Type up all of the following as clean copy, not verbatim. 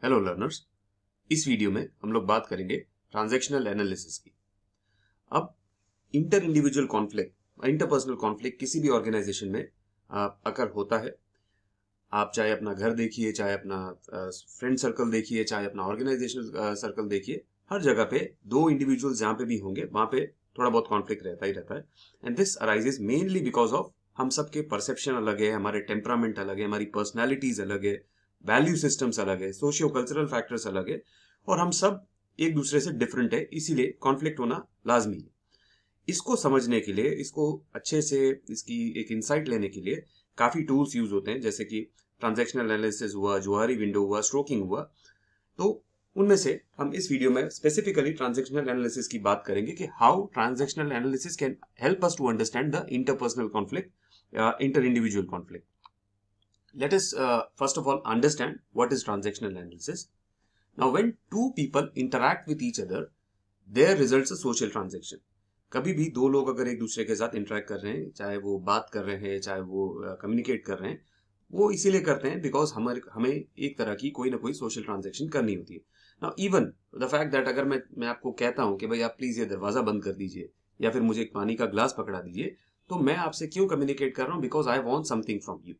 Hello learners. इस video में हम लोग बात करेंगे ट्रांजैक्शनल एनालिसिस की। अब inter individual conflict, interpersonal conflict किसी भी ऑर्गेनाइजेशन में अगर होता है, आप चाहे अपना घर देखिए, चाहे अपना फ्रेंड सर्कल देखिए, चाहे अपना ऑर्गेनाइजेशनल सर्कल देखिए, हर जगह पे दो इंडिविजुअल्स जहाँ पे भी होंगे वहां पे थोड़ा बहुत कॉन्फ्लिक्ट रहता ही रहता है। And this arises mainly because of हम सबके परसेप्शन अलग है, हमारे टेम्परामेंट अलग है, हमारी पर्सनैलिटीज अलग है, वैल्यू सिस्टम्स अलग है, सोशियो कल्चरल फैक्टर्स अलग है और हम सब एक दूसरे से डिफरेंट है, इसीलिए कॉन्फ्लिक्ट होना लाजमी है। इसको समझने के लिए, इसको अच्छे से इसकी एक इंसाइट लेने के लिए काफी टूल्स यूज होते हैं, जैसे कि ट्रांजैक्शनल एनालिसिस हुआ, जोहारी विंडो हुआ, स्ट्रोकिंग हुआ। तो उनमें से हम इस वीडियो में स्पेसिफिकली ट्रांजैक्शनल एनालिसिस की बात करेंगे कि how transactional analysis can help us to understand the interpersonal conflict, inter individual conflict. Let us first of all understand what is transactional analysis. Now, when two people interact with each other, there results a social transaction. कभी भी दो लोग अगर एक दूसरे के साथ interact कर रहे हैं, चाहे वो बात कर रहे हैं, चाहे वो कम्युनिकेट कर रहे हैं, वो इसीलिए करते हैं बिकॉज हमें एक तरह की कोई ना कोई सोशल ट्रांजेक्शन करनी होती है। Now even the fact that अगर मैं आपको कहता हूं कि भाई आप प्लीज ये दरवाजा बंद कर दीजिए या फिर मुझे एक पानी का ग्लास पकड़ा दीजिए, तो मैं आपसे क्यों कम्युनिकेट कर रहा हूं? Because I want something from you.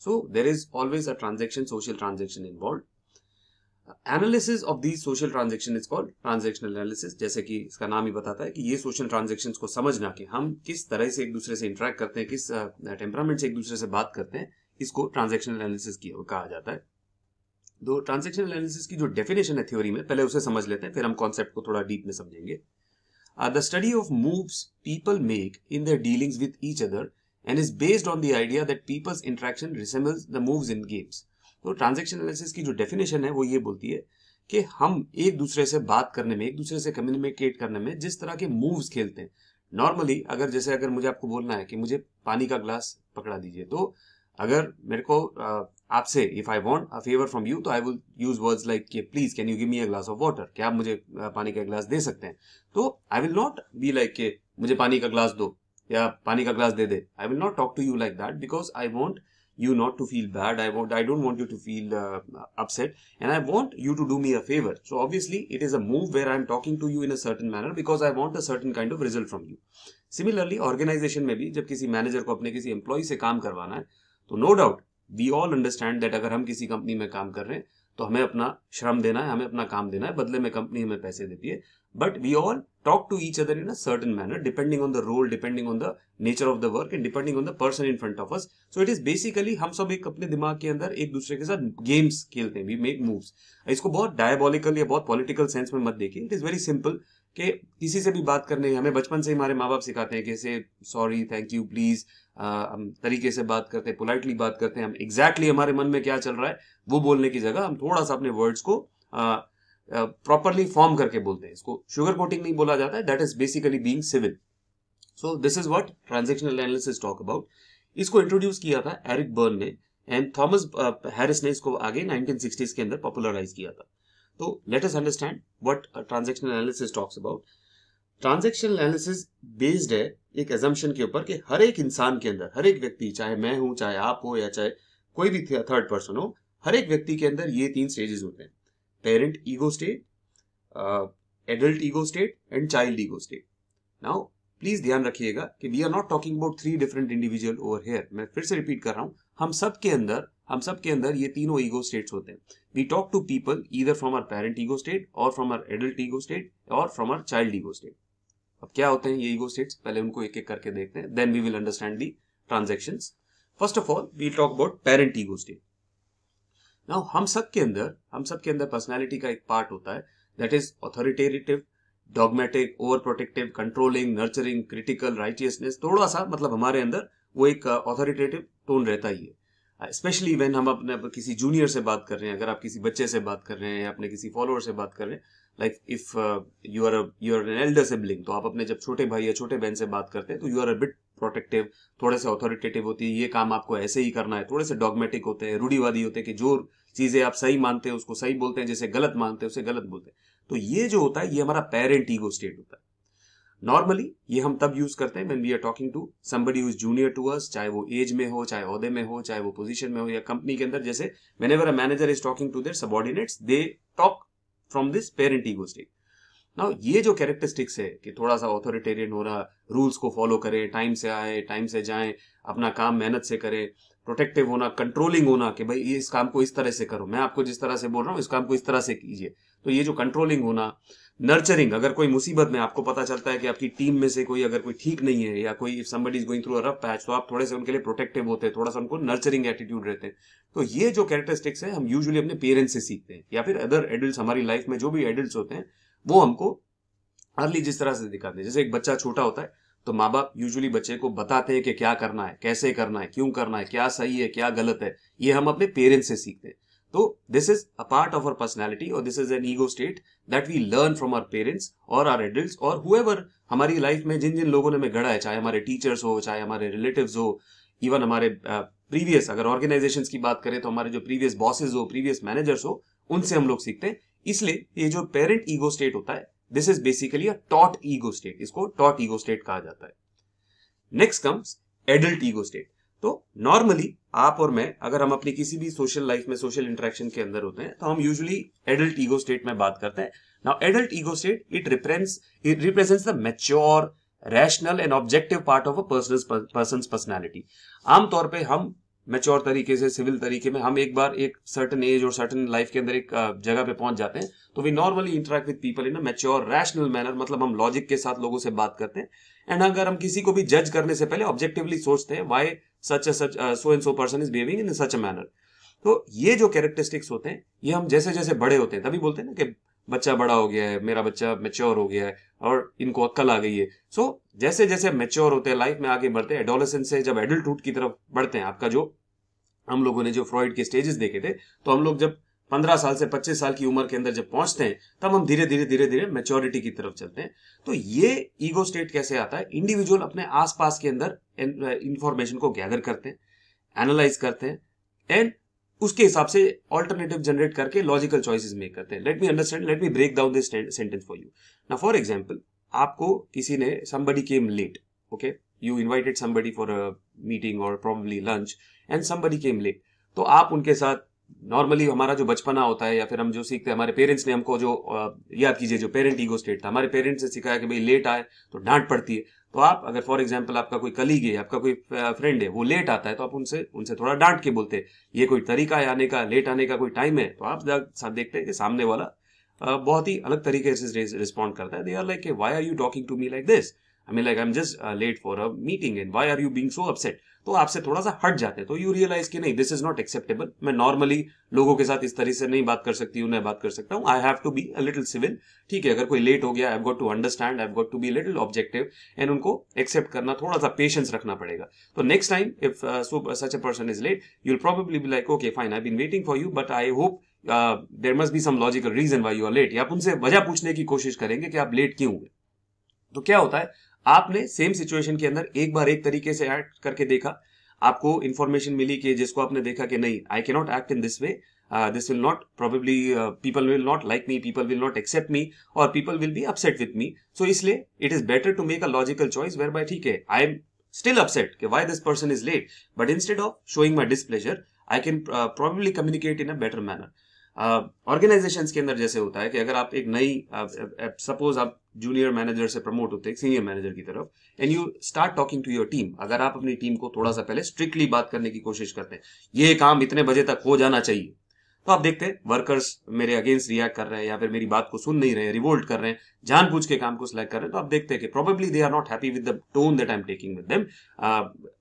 So there is always a transaction, social transaction involved. Analysis of these social transaction is called transactional analysis. जैसे कि इसका नाम ही बताता है कि ये social transactions को समझना कि हम किस तरह से एक दूसरे से इंटरेक्ट करते हैं, किस टेम्परामेंट से एक दूसरे से बात करते हैं, इसको ट्रांजेक्शनल एनालिसिस कहा जाता है। तो ट्रांजेक्शनल एनालिसिस की जो डेफिनेशन है थ्योरी में, पहले उसे समझ लेते हैं, फिर हम कॉन्सेप्ट को थोड़ा डीप में समझेंगे। The study of moves people make in their dealings with each other and is based on the idea that people's interaction resembles the moves in games. तो ट्रांजैक्शन एनालिसिस की जो डेफिनेशन है वो ये बोलती है कि हम एक दूसरे से बात करने में, एक दूसरे से कम्युनिकेट करने में जिस तरह के मूव्स खेलते हैं, नॉर्मली अगर मुझे आपको बोलना है कि मुझे पानी का ग्लास पकड़ा दीजिए, तो अगर मेरे को आपसे if I want a favour from you, तो I will use words like please can you give me a glass of water, क्या आप मुझे पानी का ग्लास दे सकते हैं? तो I will not be like के मुझे पानी का ग्लास दो या पानी का ग्लास दे दे। I will not talk to you like that because I want you not to feel bad. I don't want you to feel upset, and I want you to do me a favor. So obviously it is a move where I am talking to you in a certain manner because I want a certain kind of result from you. Similarly organisation में भी जब किसी manager को अपने किसी employ से काम करवाना है, तो no doubt we all understand that अगर हम किसी कंपनी में काम कर रहे हैं तो हमें अपना श्रम देना है, हमें अपना काम देना है, बदले में कंपनी हमें पैसे देती है। But we all talk to each other in a certain manner depending on the role, depending on the nature of the work and depending on the person in front of us. So it is basically हम सब एक अपने दिमाग के अंदर एक दूसरे के साथ गेम्स खेलते हैं, we make moves. इसको बहुत डायबॉलिकल या बहुत पॉलिटिकल सेंस में मत देखिए। इट इज वेरी सिंपल कि किसी से भी बात करने, हमें बचपन से ही हमारे माँ बाप सिखाते हैं कैसे सॉरी, थैंक यू, प्लीज, हम तरीके से बात करते हैं, पोलाइटली बात करते हैं। हम एग्जैक्टली हमारे मन में क्या चल रहा है वो बोलने की जगह हम थोड़ा सा अपने वर्ड्स को प्रॉपरली फॉर्म करके बोलते हैं। इसको शुगर कोटिंग नहीं बोला जाता है, that is basically being civil. So this is what transactional analysis talk about. इसको इंट्रोड्यूस किया था एरिक बर्न ने एंड थॉमस हैरिस ने इसको आगे 1960s के अंदर पॉपुलराइज किया था। तो let us understand what transactional analysis talks about. Transactional analysis based है एक एजम्पशन के ऊपर कि हर एक इंसान के अंदर, हर एक व्यक्ति, चाहे मैं हूं, चाहे आप हो, या चाहे कोई भी थर्ड पर्सन हो, हर एक व्यक्ति के अंदर ये तीन स्टेजेस होते हैं: parent ego state, adult ego state and child ego state. Now please ध्यान रखिएगा कि we are not talking about three different individual over here. मैं फिर से रिपीट कर रहा हूं, हम सब के अंदर ये तीनों ईगो स्टेट्स होते हैं। We talk to people either from our parent ego state और from our adult ego state और from our child ego state. अब क्या होते हैं ये ईगो स्टेट्स, पहले उनको एक एक करके देखते हैं, then we will understand the transactions. First of all we talk about parent ego state. Now हम सब के अंदर पर्सनालिटी का एक पार्ट होता है that is authoritative, dogmatic, over protective, controlling, nurturing, critical, righteousness. थोड़ा सा मतलब हमारे अंदर वो एक ऑथोरिटेटिव टोन रहता ही है, स्पेशली व्हेन हम अपने किसी जूनियर से बात कर रहे हैं, अगर आप किसी बच्चे से बात कर रहे हैं या अपने किसी फॉलोअर से बात कर रहे हैं। Like if you are an elder sibling, तो आप अपने जब छोटे भाई या छोटे बहन से बात करते हैं तो you are a bit protective, थोड़े से ऑथोरिटेटिव होती है, ये काम आपको ऐसे ही करना है। थोड़े से डॉगमेटिक होते हैं, रूढ़िवादी होते हैं कि जो चीजें आप सही मानते हैं उसको सही बोलते हैं, जैसे गलत मानते हैं उसे गलत बोलते हैं। तो ये जो होता है ये हमारा पेरेंट ईगो स्टेट होता है। नॉर्मली ये हम तब यूज करते हैं when we are talking to somebody who is junior to us, चाहे वो एज में हो, चाहे ओहदे में हो, चाहे वो पोजीशन में हो, या कंपनी के अंदर जैसे whenever a manager is talking to their subordinates they talk from this parent ego state. Now ये जो कैरेक्टरिस्टिक्स है कि थोड़ा सा ऑथोरिटेरियन हो रहा, रूल्स को फॉलो करे, टाइम से आए, टाइम से जाएं, अपना काम मेहनत से करे, प्रोटेक्टिव होना, कंट्रोलिंग होना कि भाई इस काम को इस तरह से करो, मैं आपको जिस तरह से बोल रहा हूँ इस काम को इस तरह से कीजिए। तो ये जो कंट्रोलिंग होना, नर्चरिंग, अगर कोई मुसीबत में आपको पता चलता है कि आपकी टीम में से कोई अगर कोई ठीक नहीं है या कोई if somebody is going through a rough patch, तो आप थोड़े से उनके लिए प्रोटेक्टिव होते हैं, थोड़ा सा उनको नर्चरिंग एटीट्यूड रहते हैं। तो ये जो कैरेक्टरिस्टिक्स है हम यूजुअली अपने पेरेंट्स से सीखते हैं, या फिर अदर एडल्ट्स, हमारी लाइफ में जो भी एडल्ट्स होते हैं वो हमको अर्ली जिस तरह से दिखाते हैं। जैसे एक बच्चा छोटा होता है तो माँ बाप यूजुअली बच्चे को बताते हैं कि क्या करना है, कैसे करना है, क्यों करना है, क्या सही है, क्या गलत है, ये हम अपने पेरेंट्स से सीखते हैं। तो this is a part of our personality और this is an ego state that we learn from our parents और आवर एडल्ट्स और हुएवर हमारी लाइफ में जिन जिन लोगों ने हमें गढ़ा है, चाहे हमारे टीचर्स हो, चाहे हमारे रिलेटिव्स हो, इवन हमारे प्रीवियस, अगर ऑर्गेनाइजेशंस की बात करें तो हमारे जो प्रीवियस बॉसेस हो, प्रीवियस मैनेजर्स हो, उनसे हम लोग सीखते हैं। इसलिए ये जो पेरेंट ईगो स्टेट होता है this is basically a taught ego state, इसको टॉट ईगो स्टेट कहा जाता है। Next comes adult ego state. तो नॉर्मली आप और मैं अगर हम अपनी किसी भी सोशल लाइफ में, सोशल इंटरेक्शन के अंदर होते हैं तो हम यूजुअली एडल्ट ईगो स्टेट में बात करते हैं। Now adult ego state it represents the mature, rational and objective part of a persons personality. आमतौर पे हम मैच्योर तरीके से, सिविल तरीके में, हम एक बार एक सर्टन एज और सर्टन लाइफ के अंदर एक जगह पे पहुंच जाते हैं तो we normally interact with people in a mature rational manner, मतलब हम लॉजिक के साथ लोगों से बात करते हैं। एंड अगर हम किसी को भी जज करने से पहले ऑब्जेक्टिवली सोचते हैं why such so and so person is behaving in such a manner. तो ये जो कैरेक्टरिस्टिक्स होते हैं ये हम जैसे जैसे बड़े होते हैं तभी बोलते हैं ना कि बच्चा बड़ा हो गया है, मेरा बच्चा मैच्योर हो गया है और इनको अक्ल आ गई है। सो जैसे जैसे मैच्योर होते हैं, लाइफ में आगे बढ़ते हैं, एडोलेसेंस से जब एडल्टहुड की तरफ बढ़ते हैं, आपका जो हम लोगों ने जो फ्रॉइड के स्टेजेस देखे थे, तो हम लोग जब 15 साल से 25 साल की उम्र के अंदर जब पहुंचते हैं तब हम धीरे धीरे मैच्योरिटी की तरफ चलते हैं। तो ये ईगो स्टेट कैसे आता है? इंडिविजुअल अपने आसपास के अंदर इंफॉर्मेशन को गैदर करते हैं, एनालाइज करते हैं एंड उसके हिसाब से ऑल्टरनेटिव जनरेट करके लॉजिकल चॉइसेस मेक करते हैं। Let me break down this sentence for you. Now for example, आपको किसी ने, somebody came late, okay, you invited somebody for a meeting or probably lunch and somebody came late, तो आप उनके साथ normally, हमारा जो बचपना होता है या फिर हम जो सीखते हैं, हमारे पेरेंट्स ने हमको जो याद कीजिए जो पेरेंट ईगो स्टेट था, हमारे पेरेंट्स ने सिखाया कि भाई लेट आए तो डांट पड़ती है। तो आप अगर फॉर एग्जांपल आपका कोई कलीग है, आपका कोई फ्रेंड है, वो लेट आता है तो आप उनसे थोड़ा डांट के बोलते हैं, ये कोई तरीका है आने का, लेट आने का कोई टाइम है? तो आप साथ देखते हैं कि सामने वाला बहुत ही अलग तरीके से रिस्पॉन्ड करता है। They are like, why are you talking to me like this, I mean like I am just late for a meeting and why are you being so upset. तो आपसे थोड़ा सा हट जाते हैं, तो यू रियलाइज कि नहीं, दिस इज नॉट एक्सेप्टेबल, मैं नॉर्मली लोगों के साथ इस तरह से नहीं बात कर सकती हूँ, मैं बात कर सकता हूँ, I have to be a little civil. ठीक है, अगर कोई लेट हो गया, I have got to understand, I have got to be little objective and उनको एक्सेप्ट करना, थोड़ा सा पेशेंस रखना पड़ेगा। तो next time if such a person is late, you will probably be like, okay fine, I been waiting for you but I hope there must be some logical reason why you are late, या आप उनसे वजह पूछने की कोशिश करेंगे कि आप लेट क्यों हुए। तो क्या होता है, आपने सेम सिचुएशन के अंदर एक बार एक तरीके से एक्ट करके देखा, आपको इंफॉर्मेशन मिली कि जिसको आपने देखा कि नहीं, I can not act in this way, this will not probably, people will not like me, people will not accept me और people will be upset with me. So इसलिए it is better to make a logical choice whereby, ठीक है, I am still upset कि why this person is late, but instead of showing my displeasure I can probably communicate in a better manner. Organisations के अंदर जैसे होता है कि अगर आप एक नई, सपोज आप जूनियर मैनेजर से प्रमोट होते हैं सीनियर मैनेजर की तरफ and you start talking to your team, अगर आप अपनी टीम को थोड़ा सा पहले स्ट्रिक्टली बात करने की कोशिश करते हैं, ये काम इतने बजे तक हो जाना चाहिए, तो आप देखते हैं वर्कर्स मेरे अगेंस्ट रिएक्ट कर रहे हैं या फिर मेरी बात को सुन नहीं रहे हैं, रिवोल्ट कर रहे हैं, जानबूझ के काम को सिलेक्ट कर रहे हैं, तो आप देखते हैं कि probably they are not happy with the tone that I am taking with them,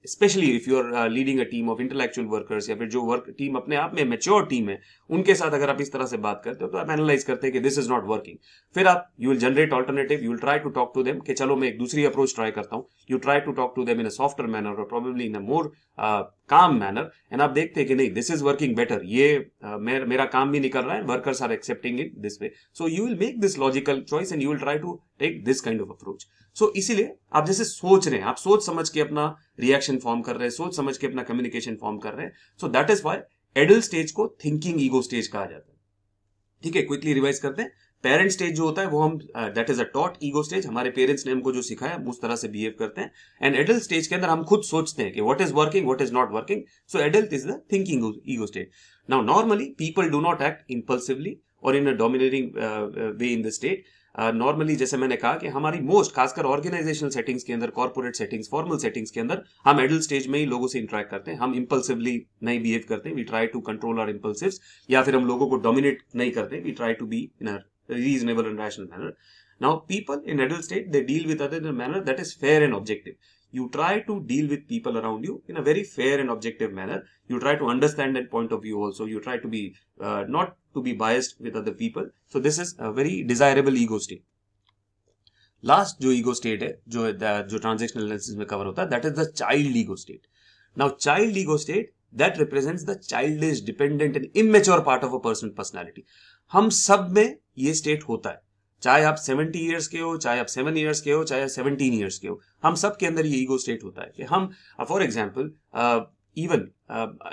specially if you are leading a team of intellectual workers या फिर जो वर्क टीम अपने आप में मैच्योर टीम है, उनके साथ अगर आप इस तरह से बात करते हो तो आप एनालाइज करते हैं कि दिस इज नॉट वर्किंग। फिर आप you will generate alternative, you will try to talk to them कि चलो मैं एक दूसरी अप्रोच ट्राई करता हूँ, you try to talk to them in a softer manner और probably in a more calm manner and आप देखते हैं कि नहीं, दिस इज वर्किंग बेटर, ये मेरा काम भी निकल रहा है, workers are accepting it this way, so you will make this logical choice and you will try to take this kind of approach. So इसीलिए आप जैसे सोच रहे हैं, आप सोच समझ के अपना रिएक्शन फॉर्म कर रहे हैं, सोच समझ के अपना कम्युनिकेशन फॉर्म कर रहे हैं। सो that is why adult stage को थिंकिंग ईगो स्टेज कहा जाता है। ठीक है, क्विकली रिवाइज करते हैं। पेरेंट स्टेज जो होता है वो हम that is a taught ego stage, हमारे पेरेंट्स ने हमको जो सिखाया हम उस तरह से बिहेव करते हैं. एंड एडल्ट स्टेज के अंदर हम खुद सोचते हैं कि what is working, what is not working. So adult is the thinking ego stage. Now normally people do not act impulsively और in a dominating way in the state. Normally जैसे मैंने कहा कि हमारी मोस्ट खासकर ऑर्गेनाइजेशनल सेटिंग्स के अंदर, corporate settings, formal settings के अंदर हम एडल्ट स्टेज में ही लोगों से इंटरेक्ट करते हैं. हम इम्पल्सिवली नहीं बिहेव करते, we try to control our impulsives, या फिर हम लोगों को डोमिनेट नहीं करते, we try to be in a reasonable and rational manner. Now, people in adult state, they deal with others in a manner that is fair and objective. You try to deal with people around you in a very fair and objective manner. You try to understand that point of view also. You try to be not to be biased with other people. So this is a very desirable ego state. Last जो ego state है, जो transactional analysis में cover होता है, that is the child ego state. Now, child ego state that represents the childish, dependent and immature part of a person's personality. हम सब में ये स्टेट होता है, चाहे आप 70 ईयर्स के हो, चाहे आप 7 ईयर्स के हो, चाहे 17 ईयर्स के हो, हम सब के अंदर ये ईगो स्टेट होता है कि हम, for example, even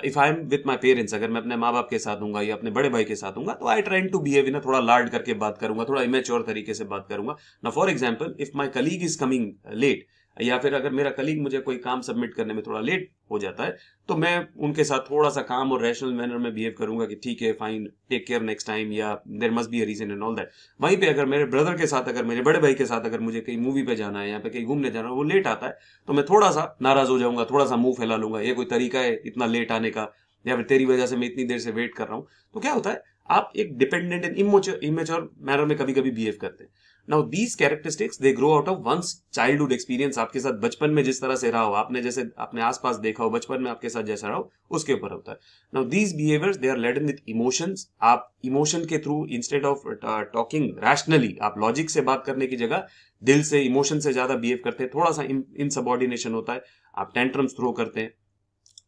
if I am with my parents, अगर मैं अपने माँ बाप के साथ हूँ या अपने बड़े भाई के साथ हूँ तो I trying to behave in थोड़ा लाड करके बात करूंगा, थोड़ा इमेच्योर तरीके से बात करूंगा ना. For example, if my colleague is coming late, या फिर अगर मेरा कलीग मुझे कोई काम सबमिट करने में थोड़ा लेट हो जाता है, तो मैं उनके साथ थोड़ा सा काम और रैशनल मैनर में बिहेव करूंगा कि ठीक है, fine, take care next time, या there must be a reason and all that. वहीं पे अगर मेरे ब्रदर के साथ, अगर मेरे बड़े भाई के साथ अगर मुझे कहीं मूवी पे जाना है या पे कहीं घूमने जाना है, वो लेट आता है, तो मैं थोड़ा सा नाराज हो जाऊंगा, थोड़ा सा मुंह फैला लूंगा, ये कोई तरीका है इतना लेट आने का, या फिर तेरी वजह से मैं इतनी देर से वेट कर रहा हूं. तो क्या होता है, आप एक डिपेंडेंट एंड इमेच्योर मैनर में कभी कभी बिहेव करते हैं. Now these characteristics they grow out of one's childhood experience. आपके साथ बचपन में जिस तरह से रहा हो, आपने जैसे अपने आसपास देखा हो, बचपन में आपके साथ जैसा रहा हो, उसके ऊपर होता है. Now these behaviours they are laden with emotions. आप इमोशन के through, instead of talking rationally, आप लॉजिक से बात करने की जगह दिल से, इमोशन से ज्यादा बिहेव करते हैं. थोड़ा सा इनसबऑर्डिनेशन होता है, आप टेंट्रम्स थ्रो करते हैं,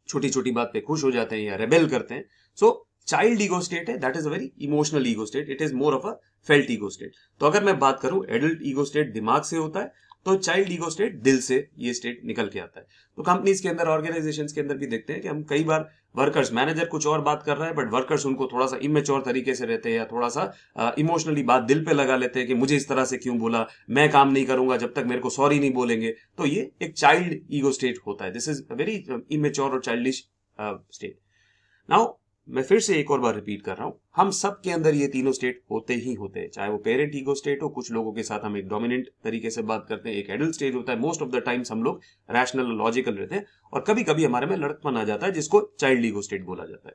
छोटी छोटी बात पे खुश हो जाते हैं या रेबेल करते हैं. सो चाइल्ड ईगो स्टेट है, that is a very emotional ego state. It is more of a felt ego state. तो अगर मैं बात करूं, एडल्ट ईगो स्टेट दिमाग से होता है, तो चाइल्ड ईगो स्टेट दिल से ये स्टेट निकल के आता है. तो कंपनीज के अंदर, ऑर्गेनाइजेशंस के अंदर भी देखते हैं कि हम कई बार वर्कर्स, मैनेजर कुछ और बात कर रहा है, बट वर्कर्स उनको थोड़ा सा इमेच्योर तरीके से रहते हैं, या थोड़ा सा इमोशनली बात दिल पे लगा लेते हैं कि मुझे इस तरह से क्यों बोला, मैं काम नहीं करूंगा जब तक मेरे को सॉरी नहीं बोलेंगे. तो ये एक चाइल्ड ईगो स्टेट होता है. This is a very immature और चाइल्डिश स्टेट. नाउ मैं फिर से एक और बार रिपीट कर रहा हूं, हम सब के अंदर ये तीनों स्टेट होते ही होते हैं, चाहे वो पेरेंट ईगो स्टेट हो, कुछ लोगों के साथ हम एक डोमिनेंट तरीके से बात करते हैं, एक एडल्ट स्टेज होता है, मोस्ट ऑफ द टाइम्स हम लोग रैशनल और लॉजिकल रहते हैं, और कभी कभी हमारे में लड़कपन आ जाता है जिसको चाइल्ड ईगो स्टेट बोला जाता है.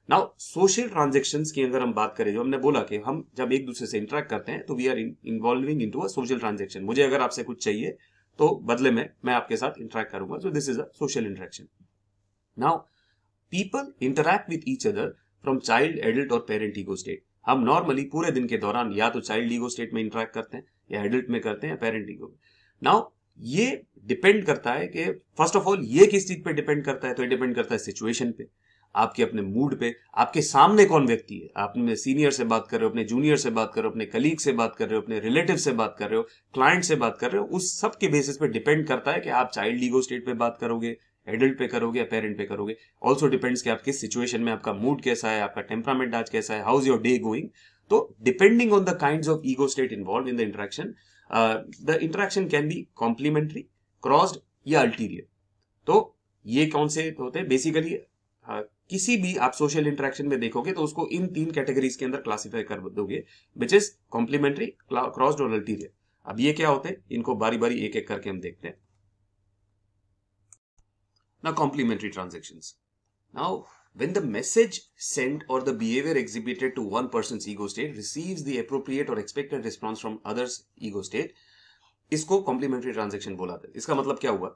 नाउ सोशल ट्रांजेक्शंस की अगर हम बात करें, जो हमने बोला कि हम जब एक दूसरे से इंटरेक्ट करते हैं तो we are involving into a social transaction. मुझे अगर आपसे कुछ चाहिए तो बदले में मैं आपके साथ इंटरेक्ट करूंगा, सो this is a social interaction. Now people interact with each other from child, adult और पेरेंट ईगो स्टेट. हम नॉर्मली पूरे दिन के दौरान या तो चाइल्ड ईगो स्टेट में इंटरैक्ट करते हैं, या एडल्ट में करते हैं, या पेरेंट ईगो में. नाउ ये डिपेंड करता है कि फर्स्ट ऑफ ऑल ये किस चीज पे डिपेंड करता है, तो ये डिपेंड करता है सिचुएशन पे, आपके अपने मूड पे, आपके सामने कौन व्यक्ति है, आप अपने सीनियर से बात कर रहे हो, अपने जूनियर से बात कर रहे हो, अपने कलीग से बात कर रहे हो, अपने रिलेटिव से बात कर रहे हो, क्लाइंट से बात कर रहे हो, उस सब के बेसिस पे डिपेंड करता है कि आप चाइल्ड ईगो स्टेट पे बात करोगे, एडल्ट पे करोगे, या पेरेंट पे करोगे. ऑल्सो डिपेंड्स कि आप किस सिचुएशन में, आपका मूड कैसा है, आपका टेम्परामेंट आज कैसा है, how is your day going. तो depending on the kinds of ego state involve in the interaction can be complementary, crossed या अल्टीरियर. तो ये कौन से होते हैं बेसिकली, किसी भी आप सोशल इंटरेक्शन में देखोगे तो उसको इन 3 कैटेगरीज के अंदर क्लासिफाई कर दोगे, विच इज कॉम्प्लीमेंट्री, क्रॉस्ड और अल्टीरियर. अब ये क्या होते हैं, इनको बारी बारी एक एक करके हम देखते हैं. Now, complementary transactions. Now, when the message sent or the behavior exhibited to one person's ego state receives the appropriate or expected response from others' ego state, इसको complementary transaction बोला था. इसका मतलब क्या हुआ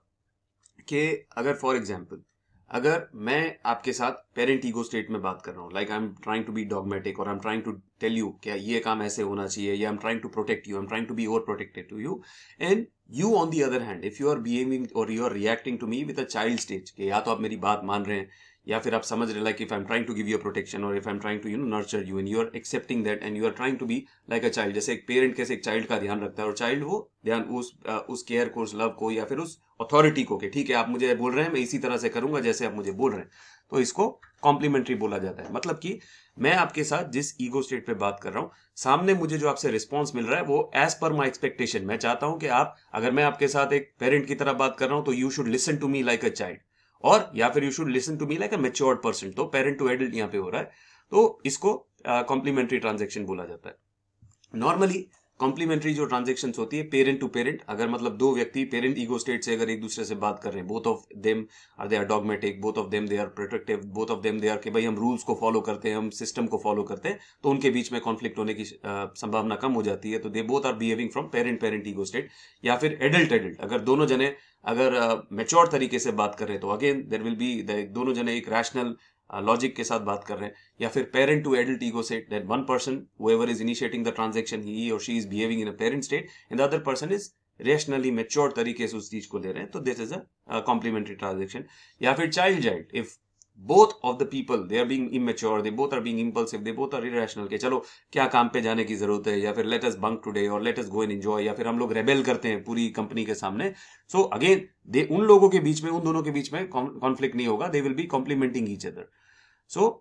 कि अगर फॉर एग्जाम्पल, अगर मैं आपके साथ पेरेंट ईगो स्टेट में बात कर रहा हूँ, like I am trying to be dogmatic, और I am trying to tell you क्या ये काम ऐसे होना चाहिए, या I am trying to protect you, I am trying to be over protected to you, and you on the other hand, if you are behaving और you are reacting to me with a child stage, कि या तो आप मेरी बात मान रहे हैं, या फिर आप समझ रहे like if I am trying to give you protection और if I am trying to nurture you and you are accepting that and you are trying to be like a child. जैसे एक पेरेंट कैसे एक child का ध्यान रखता है और चाइल्ड वो ध्यान उस केयर को, उस लव को या फिर उस अथॉरिटी को कि ठीक है आप मुझे बोल रहे हैं मैं इसी तरह से करूंगा जैसे आप मुझे बोल रहे हैं, तो इसको कॉम्प्लीमेंट्री बोला जाता है। मतलब कि मैं आपके साथ जिस ईगो स्टेट पे बात कर रहा हूं, सामने मुझे जो आपसे रिस्पॉन्स मिल रहा है वो एज पर माई एक्सपेक्टेशन, मैं चाहता हूं कि आप, अगर मैं आपके साथ एक पेरेंट की तरह बात कर रहा हूं तो you should listen to me like a child, और या फिर you should listen to me like a matured person. तो पेरेंट टू एडल्ट यहाँ पे हो रहा है, तो इसको कॉम्प्लीमेंट्री ट्रांजेक्शन बोला जाता है। नॉर्मली कॉम्प्लीमेंट्री जो ट्रांजेक्शन होती है पेरेंट टू पेरेंट, अगर मतलब दो व्यक्ति पेरेंट ईगो स्टेट से अगर एक दूसरे से बात कर रहे हैं, both of them are they are dogmatic, both of them they are protective, both of them they are कि भाई हम रूल्स को फॉलो करते हैं, हम सिस्टम को फॉलो करते हैं, तो उनके बीच में कॉन्फ्लिक्ट होने की संभावना कम हो जाती है। तो they both are behaving from parent parent ego state. या फिर एडल्ट एडल्ट, अगर दोनों जने अगर मैच्योर तरीके से बात कर रहे हैं तो अगेन देयर विल बी दोनों जने एक रैशनल लॉजिक के साथ बात कर रहे हैं। या फिर parent to adult ego state, that one person whoever is initiating the transaction, he or she is behaving in a parent state and the other person is rationally mature तरीके से उस चीज को ले रहे हैं, तो this is a complementary transaction. या फिर child child, if both of the people they are being immature, they both are being impulsive, they both are irrational के चलो क्या काम पे जाने की जरूरत है, या फिर let us bunk today और let us go and enjoy, या फिर हम लोग रेबेल करते हैं पूरी कंपनी के सामने। सो अगेन दे उन लोगों के बीच में, उन दोनों के बीच में कॉन्फ्लिक्ट नहीं होगा, they will be complementing each other. So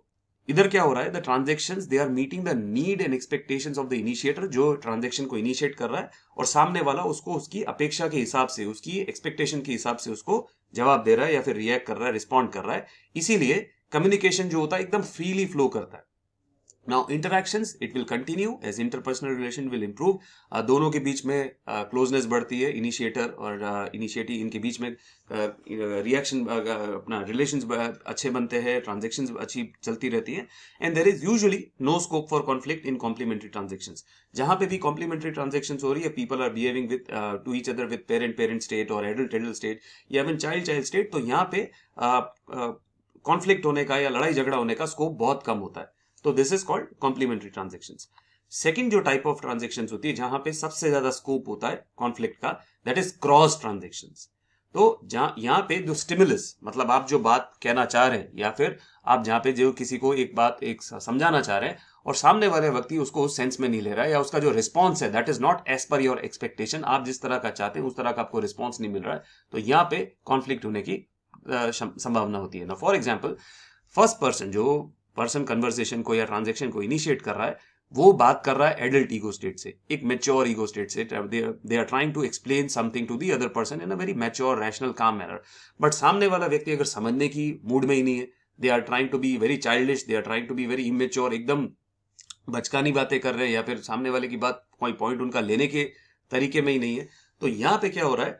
इधर क्या हो रहा है, the transactions they are meeting the need and expectations of the initiator, जो ट्रांजेक्शन को इनिशिएट कर रहा है, और सामने वाला उसको उसकी अपेक्षा के हिसाब से, उसकी एक्सपेक्टेशन के हिसाब से उसको जवाब दे रहा है या फिर रिएक्ट कर रहा है, रिस्पॉन्ड कर रहा है। इसीलिए कम्युनिकेशन जो होता है एकदम फ्रीली फ्लो करता है। Now interactions it will continue as interpersonal relation will improve, दोनों के बीच में क्लोजनेस बढ़ती है, इनिशिएटर और इनिशिएटिव इनके बीच में रिएक्शन अपना रिलेशंस अच्छे बनते हैं, ट्रांजैक्शंस अच्छी चलती रहती हैं, and there is usually no scope for conflict in complementary transactions. जहां पे भी कॉम्प्लीमेंट्री ट्रांजैक्शंस हो रही है, people are behaving with to each other with parent parent state और एडल्ट एडल्ट स्टेट या इवन चाइल्ड चाइल्ड स्टेट, तो यहाँ पे कॉन्फ्लिक्ट होने का या लड़ाई झगड़ा होने का स्कोप बहुत कम होता है। तो this is called complementary transactions. Second जो टाइप ऑफ ट्रांजेक्शंस होती है जहां पे सबसे ज्यादा स्कोप होता है कॉन्फ्लिक्ट का, दैट इज क्रॉस ट्रांजेक्शंस। तो यहाँ पे जो स्टिमुलस, मतलब आप जो बात कहना चाह रहे हैं या फिर आप जहां पे जो किसी को एक बात एक समझाना चाह रहे हैं और सामने वाले व्यक्ति उसको उस सेंस में नहीं ले रहा है, या उसका जो रिस्पॉन्स है that is not as per your expectation, आप जिस तरह का चाहते हैं उस तरह का आपको रिस्पॉन्स नहीं मिल रहा है, तो यहाँ पे कॉन्फ्लिक्ट होने की संभावना होती है ना। फॉर एग्जाम्पल, फर्स्ट पर्सन जो पर्सन कन्वर्सेशन को या ट्रांजेक्शन को इनिशिएट कर रहा है, वो बात कर रहा है एडल्ट ईगो स्टेट से, एक मैच्योर ईगो स्टेट से। They are trying to explain something to the other person in a very mature rational calm manner, but सामने वाला व्यक्ति अगर समझने की मूड में ही नहीं है, they are trying to be very childish, they are trying to be very immature, एकदम बचकानी बातें कर रहे हैं, या फिर सामने वाले की बात कोई पॉइंट उनका लेने के तरीके में ही नहीं है, तो यहाँ पे क्या हो रहा है,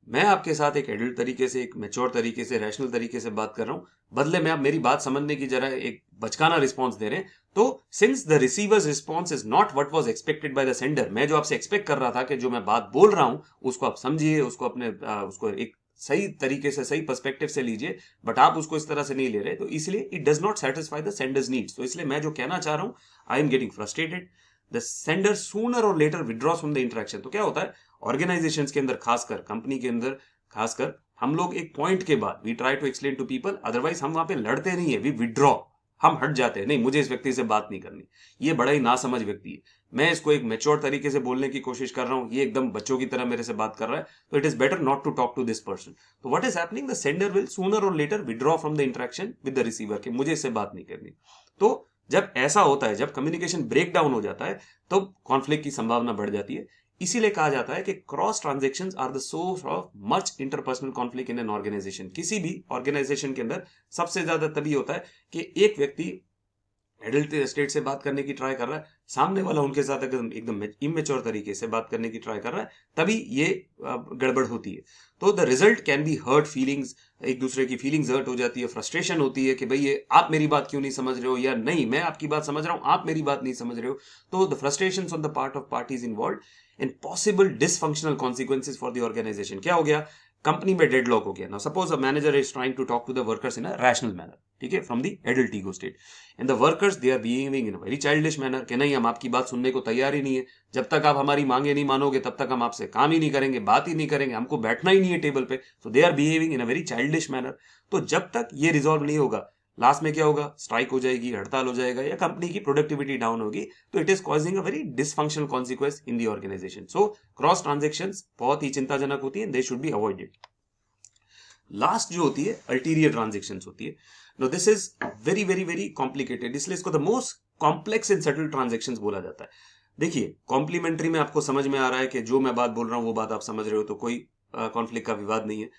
मैं आपके साथ एक एडल्ट तरीके से, एक मैच्योर तरीके से, रैशनल तरीके से बात कर रहा हूं, बदले में आप मेरी बात समझने की जरा एक बचकाना रिस्पॉन्स दे रहे हैं। तो since the receiver's response is not what was expected by the sender, मैं जो आपसे एक्सपेक्ट कर रहा था कि जो मैं बात बोल रहा हूं उसको आप समझिए, उसको अपने उसको एक सही तरीके से, सही पर्सपेक्टिव से लीजिए, बट आप उसको इस तरह से नहीं ले रहे, तो इसलिए it does not satisfy the sender's needs. तो इसलिए मैं जो कहना चाह रहा हूं, I am getting frustrated, the sender sooner और later withdraws from the interaction. तो क्या होता है, ऑर्गेनाइजेशंस के अंदर, खासकर कंपनी के अंदर खासकर, हम लोग एक पॉइंट के बाद we try to explain to people, otherwise हम वहां पे लड़ते नहीं है, वी विड्रॉ, हम हट जाते हैं, नहीं मुझे इस व्यक्ति से बात नहीं करनी, ये बड़ा ही नासमझ व्यक्ति है, मैं इसको एक मैच्योर तरीके से बोलने की कोशिश कर रहा हूं, ये एकदम बच्चों की तरह मेरे से बात कर रहा है, तो it is better not to talk to this person. तो what is happening, the sender will sooner और later withdraw from the interaction with the receiver कि मुझे इससे बात नहीं करनी। तो जब ऐसा होता है, जब कम्युनिकेशन ब्रेक डाउन हो जाता है, तो कॉन्फ्लिक्ट की संभावना बढ़ जाती है। इसीलिए कहा जाता है कि cross transactions are the source of much interpersonal conflict in an organisation. किसी भी ऑर्गेनाइजेशन के अंदर सबसे ज्यादा तभी होता है कि एक व्यक्ति एडल्ट स्टेट से बात करने की ट्राई कर रहा है, सामने वाला उनके साथ अगर एकदम इमेच्योर तरीके से बात करने की ट्राई कर रहा है, तभी ये गड़बड़ होती है। तो the result can be hurt feelings, एक दूसरे की फीलिंग्स हर्ट हो जाती है, फ्रस्ट्रेशन होती है कि भाई ये आप मेरी बात क्यों नहीं समझ रहे हो, या नहीं मैं आपकी बात समझ रहा हूं, आप मेरी बात नहीं समझ रहे हो। तो the frustrations on the part of parties involved and possible dysfunctional consequences for the organisation. क्या हो गया, कंपनी में डेडलॉक हो गया। Now suppose a manager is trying to talk to the workers in a rational manner, ठीक है, from the adult ego state, and the workers they are behaving in a very childish manner कि नहीं हम आपकी बात सुनने को तैयार ही नहीं है, जब तक आप हमारी मांगे नहीं मानोगे तब तक हम आपसे काम ही नहीं करेंगे, बात ही नहीं करेंगे, हमको बैठना ही नहीं है टेबल पे। So they are behaving in a very childish manner. तो जब तक ये रिजॉल्व नहीं होगा, लास्ट में क्या होगा, स्ट्राइक हो जाएगी, हड़ताल हो जाएगा, या कंपनी की प्रोडक्टिविटी डाउन होगी, तो it is causing a very dysfunctional consequence in the organisation. So cross transactions बहुत ही चिंताजनक होती है, they should be avoided. Last जो होती है अल्टीरियर ट्रांजेक्शंस होती है. No this is very very very complicated, इसलिए इसको the most complex and subtle transactions बोला जाता है. देखिए, कॉम्प्लीमेंट्री में आपको समझ में आ रहा है कि जो मैं बात बोल रहा हूं वो बात आप समझ रहे हो, तो कोई कॉन्फ्लिक्ट का विवाद नहीं है.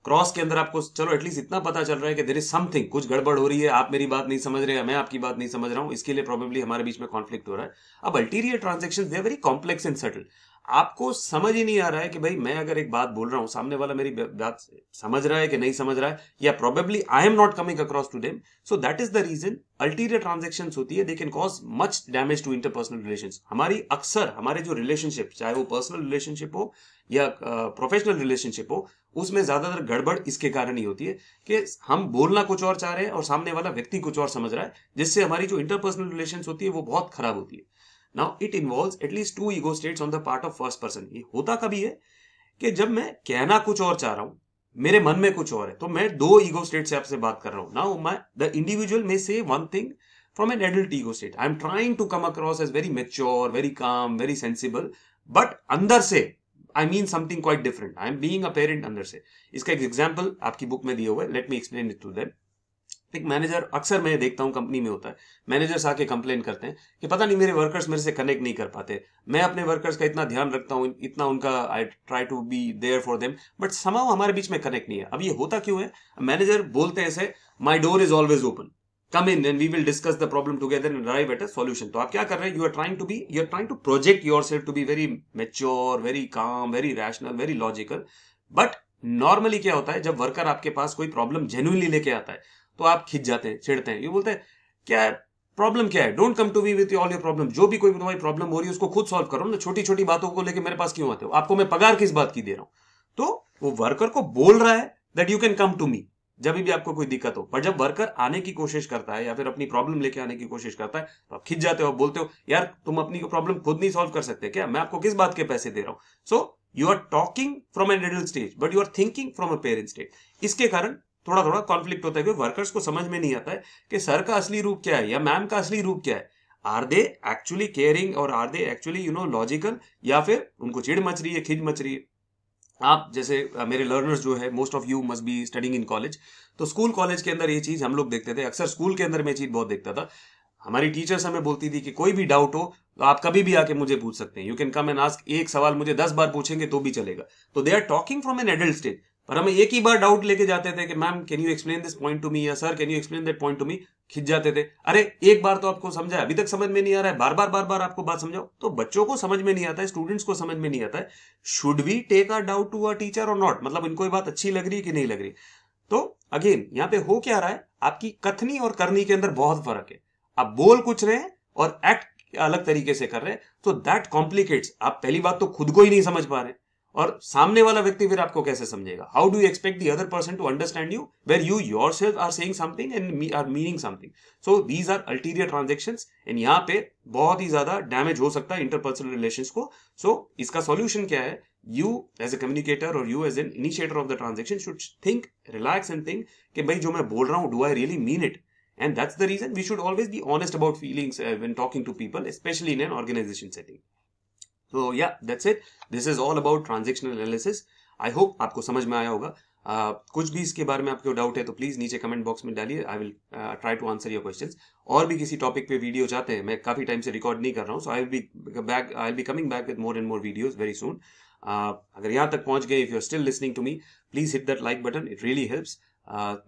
क्रॉस के अंदर आपको चलो एटलीस्ट इतना पता चल रहा है कि देयर इज समथिंग, कुछ गड़बड़ हो रही है, आप मेरी बात नहीं समझ रहे हैं, मैं आपकी बात नहीं समझ रहा हूं, इसके लिए प्रोबेबली हमारे बीच में कॉन्फ्लिक्ट हो रहा है. अब ulterior transactions they are very complex and subtle. आपको समझ ही नहीं आ रहा है कि भाई मैं अगर एक बात बोल रहा हूं, सामने वाला मेरी बात समझ रहा है कि नहीं समझ रहा है, या probably I am not coming across to them. So that is the reason ulterior transactions होती है, they can cause much damage to interpersonal relations. हमारी अक्सर हमारे जो रिलेशनशिप, चाहे वो पर्सनल रिलेशनशिप हो या प्रोफेशनल रिलेशनशिप हो, उसमें ज्यादातर गड़बड़ इसके कारण ही होती है कि हम बोलना कुछ और चाह रहे हैं और सामने वाला व्यक्ति कुछ और समझ रहा है, जिससे हमारी जो इंटरपर्सनल रिलेशंस होती है वो बहुत खराब होती है. Now it involves at least 2 ego states on the part of first person. ये होता कभी है कि जब मैं कहना कुछ और चाह रहा हूं, मेरे मन में कुछ और है, तो मैं 2 ईगो स्टेट से आपसे बात कर रहा हूं. Now the individual may say one thing from an adult ego state. I'm trying to come across as very mature, very calm, very sensible, but अंदर से I mean something quite different. I'm being a parent अंदर से. इसका एक example आपकी book में दिया हुआ है. Let me explain it to them. एक मैनेजर, अक्सर मैं देखता हूं कंपनी में होता है, मैनेजर्स आके कंप्लेन करते हैं कि पता नहीं मेरे वर्कर्स मेरे से कनेक्ट नहीं कर पाते, मैं अपने वर्कर्स का इतना ध्यान रखता हूं, इतना उनका I try to be there for them, but somehow हमारे बीच में कनेक्ट नहीं है. अब ये होता क्यों है? मैनेजर बोलते हैं ऐसे, my door is always open, come in and we will discuss the problem together and arrive at a solution. तो आप क्या कर रहे हैं? You are trying to project yourself to be very mature, very calm, very rational, very logical. But normally क्या होता है, जब वर्कर आपके पास कोई प्रॉब्लम जेन्युइनली लेके आता है, तो आप खिंच जाते हैं, चिढ़ते हैं, ये बोलते हैं क्या प्रॉब्लम क्या है, don't come to me with all your problem. जो भी कोई तुम्हारी प्रॉब्लम हो रही है उसको खुद सॉल्व करो ना, छोटी छोटी बातों को लेके मेरे पास क्यों आते हो, आपको मैं पगार किस बात की दे रहा हूं. तो वो वर्कर को बोल रहा है that you can come to me जब भी आपको कोई दिक्कत हो, पर जब वर्कर आने की कोशिश करता है या फिर अपनी प्रॉब्लम लेके आने की कोशिश करता है, तो आप खिंच जाते हो, बोलते हो यार तुम अपनी प्रॉब्लम खुद नहीं सॉल्व कर सकते क्या, मैं आपको किस बात के पैसे दे रहा हूं. So you are talking from an adult stage but you are thinking from a parent stage. इसके कारण थोड़ा थोड़ा कॉन्फ्लिक्ट होता है, क्योंकि वर्कर्स को समझ में नहीं आता है कि सर का असली रूप क्या है या मैम का असली रूप क्या है. आर दे एक्चुअली केयरिंग और आर दे एक्चुअली लॉजिकल, या फिर उनको चिढ़ मच रही है, खिंच मच रही है. आप जैसे मेरे लर्नर्स जो है, most of you must be studying in college, तो स्कूल कॉलेज के अंदर ये चीज हम लोग देखते थे. अक्सर स्कूल के अंदर मैं चीज बहुत देखता था, हमारी टीचर्स हमें बोलती थी कि कोई भी डाउट हो तो आप कभी भी आके मुझे पूछ सकते हैं, you can come and ask. एक सवाल मुझे 10 बार पूछेंगे तो भी चलेगा. तो they are talking from an adult stage, पर हमें एक ही बार डाउट लेके जाते थे कि ma'am can you explain this point to me, या sir can you explain that point to me. खिंच जाते थे, अरे एक बार तो आपको समझा, अभी तक समझ में नहीं आ रहा है, बार बार आपको बात समझाओ. तो बच्चों को समझ में नहीं आता है, स्टूडेंट्स को समझ में नहीं आता है, should we take our doubt to a teacher or not, मतलब इनको ये बात अच्छी लग रही है कि नहीं लग रही. तो अगेन यहाँ पे हो क्या रहा है, आपकी कथनी और करनी के अंदर बहुत फर्क है. आप बोल कुछ रहे हैं और एक्ट अलग तरीके से कर रहे हैं, तो दैट कॉम्प्लिकेट्स. आप पहली बात तो खुद को ही नहीं समझ पा रहे, और सामने वाला व्यक्ति फिर आपको कैसे समझेगा. How do you expect the other person to understand you where you yourself are saying something and are meaning something. So these are ulterior transactions, and यहाँ पे बहुत ही ज्यादा डैमेज हो सकता है इंटरपर्सनल रिलेशंस को. सो इसका सॉल्यूशन क्या है? You as a communicator or you as an initiator of the transaction should think, relax and think कि भाई जो मैं बोल रहा हूं, do I really mean it? And that's the reason we should always be honest about feelings when talking to people, especially in an organization setting. So yeah, that's it. This is all about transactional analysis. I hope आपको समझ में आया होगा. कुछ भी इसके बारे में आपको डाउट है तो प्लीज नीचे कमेंट बॉक्स में डालिए. I will try to answer your questions. और भी किसी टॉपिक पे वीडियो चाहते हैं, मैं काफी टाइम से रिकॉर्ड नहीं कर रहा हूँ, so I will be coming back with more and more videos very soon. अगर यहाँ तक पहुंच गए, if you are still listening to me, please hit that like button, it really helps.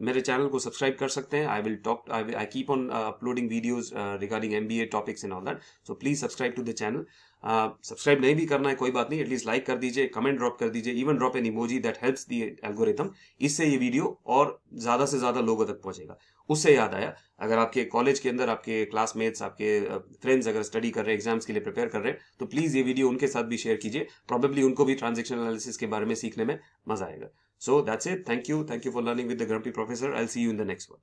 मेरे चैनल को सब्सक्राइब कर सकते हैं. I keep on uploading videos regarding MBA topics and all that, so please subscribe to the channel. Subscribe नहीं भी करना है कोई बात नहीं, एटलीस्ट लाइक कर दीजिए, कमेंट ड्रॉप कर दीजिए, even drop an emoji, that helps the algorithm. इससे ये वीडियो और ज्यादा से ज्यादा लोगों तक पहुंचेगा. उससे याद आया, अगर आपके कॉलेज के अंदर आपके क्लासमेट्स, आपके फ्रेंड्स अगर स्टडी कर रहे हैं, एग्जाम्स के लिए प्रिपेयर कर रहे हैं, तो प्लीज ये वीडियो उनके साथ भी शेयर कीजिए. प्रोबेबली उनको भी ट्रांजैक्शनल एनालिसिस के बारे में सीखने में मजा आएगा. So that's it. Thank you for learning with the grumpy professor. I will see you in the next one.